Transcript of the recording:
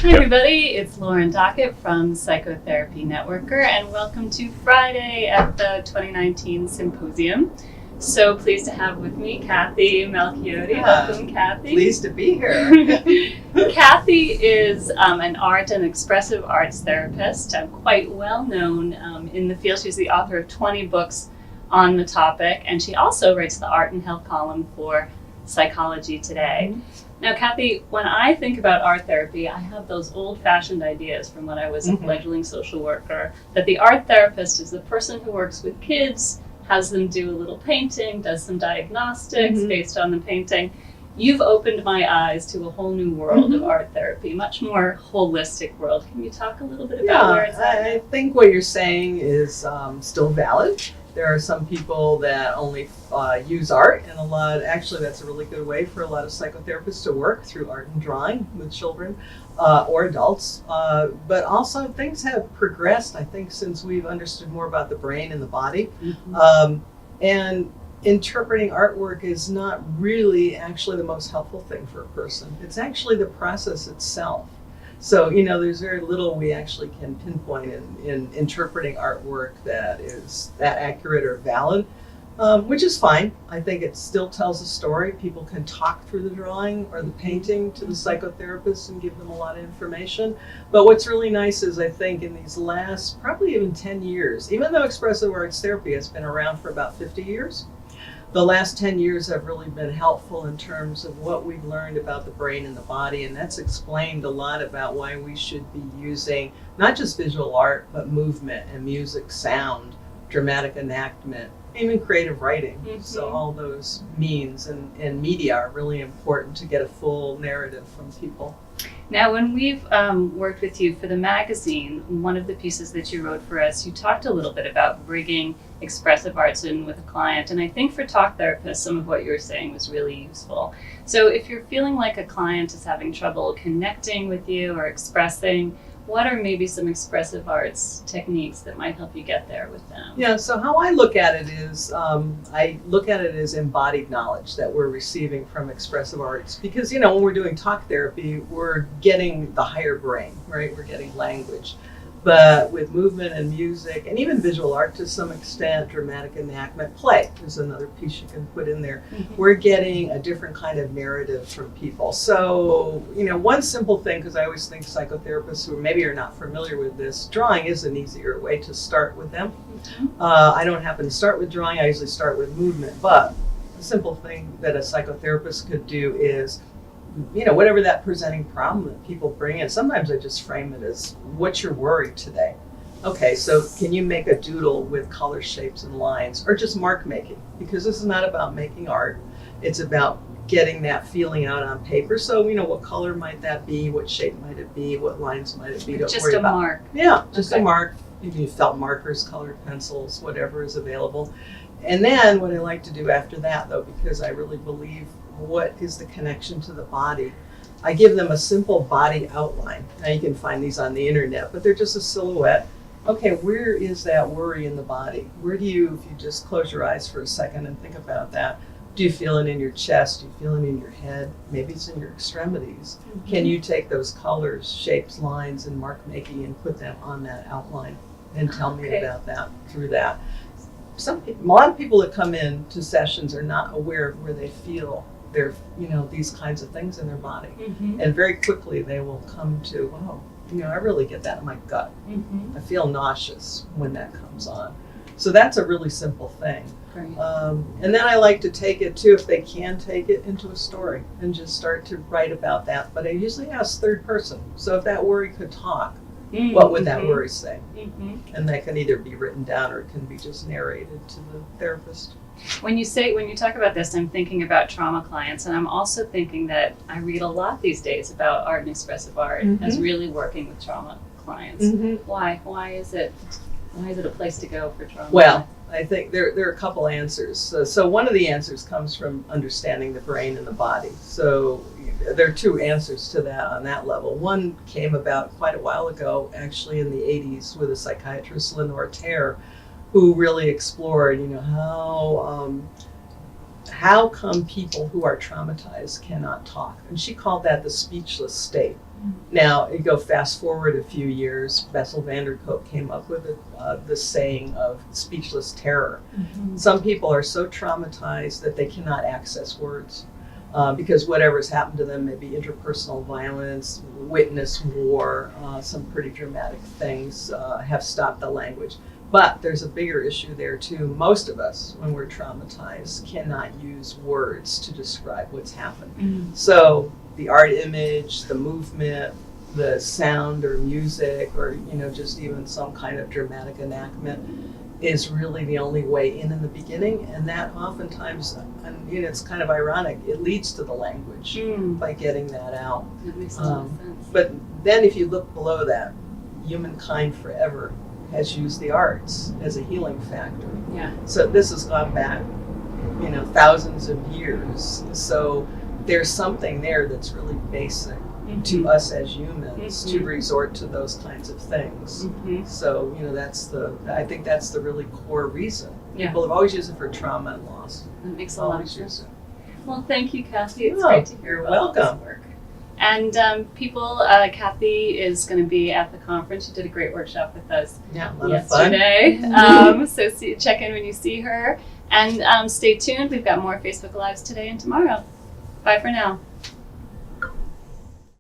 Hi everybody, it's Lauren Dockett from Psychotherapy Networker, and welcome to Friday at the 2019 Symposium. So pleased to have with me Cathy Malchiodi. Welcome, Cathy. Pleased to be here. Cathy is an art and expressive arts therapist, quite well known in the field. She's the author of 20 books on the topic, and she also writes the art and health column for Psychology Today. Now, Cathy, when I think about art therapy, I have those old-fashioned ideas from when I was a fledgling social worker, that the art therapist is the person who works with kids, has them do a little painting, does some diagnostics based on the painting. You've opened my eyes to a whole new world of art therapy, much more holistic world. Can you talk a little bit about where it's at? I think what you're saying is still valid. There are some people that only use art, and actually that's a really good way for a lot of psychotherapists to work through art and drawing with children or adults. But also things have progressed, I think, since we've understood more about the brain and the body. And interpreting artwork is not really actually the most helpful thing for a person. It's actually the process itself. So, there's very little we actually can pinpoint in interpreting artwork that is that accurate or valid, which is fine. I think it still tells a story. People can talk through the drawing or the painting to the psychotherapist and give them a lot of information. But what's really nice is, I think, in these last probably even 10 years, even though expressive arts therapy has been around for about 50 years, the last 10 years have really been helpful in terms of what we've learned about the brain and the body, and that's explained a lot about why we should be using not just visual art, but movement and music, sound, dramatic enactment, even creative writing. So all those means and media are really important to get a full narrative from people. Now, when we've worked with you for the magazine, one of the pieces that you wrote for us, you talked a little bit about bringing expressive arts in with a client. And I think for talk therapists, some of what you were saying was really useful. So if you're feeling like a client is having trouble connecting with you or expressing, what are maybe some expressive arts techniques that might help you get there with them? Yeah, so how I look at it is, I look at it as embodied knowledge that we're receiving from expressive arts. Because, when we're doing talk therapy, we're getting the higher brain, right? We're getting language. But with movement and music, and even visual art to some extent, dramatic enactment, play is another piece you can put in there. We're getting a different kind of narrative from people. So, one simple thing, because I always think psychotherapists who maybe are not familiar with this, drawing is an easier way to start with them. I don't happen to start with drawing, I usually start with movement. But a simple thing that a psychotherapist could do is, whatever that presenting problem that people bring in, sometimes I just frame it as, what's your worry today? Okay, so can you make a doodle with color, shapes, and lines, or just mark making? Because this is not about making art. It's about getting that feeling out on paper. So, what color might that be? What shape might it be? What lines might it be? Just a mark. Yeah, just a mark. You can use felt markers, colored pencils, whatever is available. And then what I like to do after that, though, because I really believe what is the connection to the body, I give them a simple body outline. Now you can find these on the internet, but they're just a silhouette. Okay, where is that worry in the body? Where do you, if you just close your eyes for a second and think about that, do you feel it in your chest? Do you feel it in your head? Maybe it's in your extremities. Can you take those colors, shapes, lines, and mark making and put them on that outline and tell me about that through that? A lot of people that come in to sessions are not aware of where they feel their, these kinds of things in their body. And very quickly they will come to, I really get that in my gut. I feel nauseous when that comes on. So that's a really simple thing. And then I like to take it too, if they can take it, into a story and just start to write about that. But I usually ask third person. So if that worry could talk, what would that worry say? And that can either be written down or it can be just narrated to the therapist. When you talk about this, I'm thinking about trauma clients, and I'm also thinking that I read a lot these days about art and expressive art as really working with trauma clients. Why is it a place to go for trauma? Well, I think there are a couple answers. So one of the answers comes from understanding the brain and the body. So there are two answers to that on that level. One came about quite a while ago, actually in the 80s, with a psychiatrist, Lenore Terr, who really explored, how come people who are traumatized cannot talk? And she called that the speechless state. Now, you go fast forward a few years, Bessel van der Kolk came up with the saying of speechless terror. Mm-hmm. Some people are so traumatized that they cannot access words because whatever's happened to them, maybe interpersonal violence, witness war, some pretty dramatic things have stopped the language. But there's a bigger issue there too. Most of us, when we're traumatized, cannot use words to describe what's happened. Mm-hmm. So the art image, the movement, the sound or music, or just even some kind of dramatic enactment is really the only way in the beginning. And that oftentimes, and it's kind of ironic, it leads to the language by getting that out. That makes a lot of sense. But then if you look below that, humankind forever has used the arts as a healing factor. Yeah. So this has gone back, thousands of years. So there's something there that's really basic to us as humans to resort to those kinds of things. Mm-hmm. So, I think that's the really core reason. Yeah. People have always used it for trauma and loss. That makes a lot of Always sense. used it. Well, thank you, Cathy. It's Oh, great to hear you're about all this welcome. work. And Cathy is going to be at the conference. She did a great workshop with us Yeah, a lot of fun. yesterday. So check in when you see her. And stay tuned. We've got more Facebook Lives today and tomorrow. Bye for now.